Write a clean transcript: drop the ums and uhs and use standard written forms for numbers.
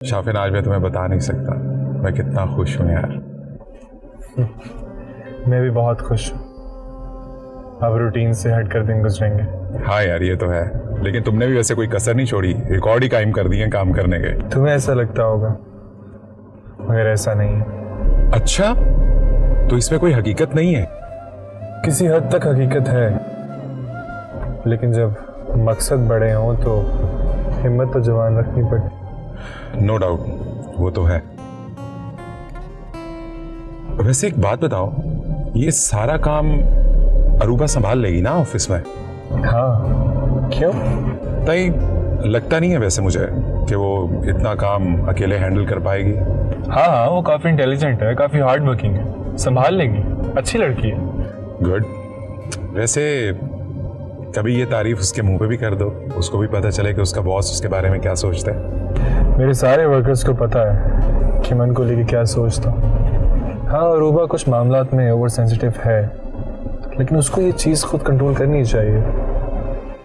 शाफिन, आज मैं तुम्हें बता नहीं सकता मैं कितना खुश हूँ यार। मैं भी बहुत खुश हूँ। अब रूटीन से हटकर दिन गुजरेंगे। हाँ यार, ये तो है, लेकिन तुमने भी वैसे कोई कसर नहीं छोड़ी, रिकॉर्ड ही कायम कर दिए काम करने के। तुम्हें ऐसा लगता होगा, मगर ऐसा नहीं है। अच्छा, तो इसमें कोई हकीकत नहीं है? किसी हद तक हकीकत है, लेकिन जब मकसद बड़े हों तो हिम्मत तो जवान रखनी पड़ती। नो डाउट, वो तो है। वैसे एक बात बताओ, ये सारा काम अरूबा संभाल लेगी ना ऑफिस में? हाँ, क्यों? नहीं, लगता नहीं है वैसे मुझे कि वो इतना काम अकेले हैंडल कर पाएगी। हाँ, वो काफी इंटेलिजेंट है, काफी हार्ड वर्किंग है, संभाल लेगी, अच्छी लड़की है। गुड। वैसे कभी ये तारीफ उसके मुंह पे भी कर दो, उसको भी पता चले कि उसका बॉस उसके बारे में क्या सोचता है। मेरे सारे वर्कर्स को पता है कि मन को लेके क्या सोचता हूँ। हाँ, अरूबा कुछ मामलात में ओवर सेंसिटिव है, लेकिन उसको ये चीज़ खुद कंट्रोल करनी चाहिए।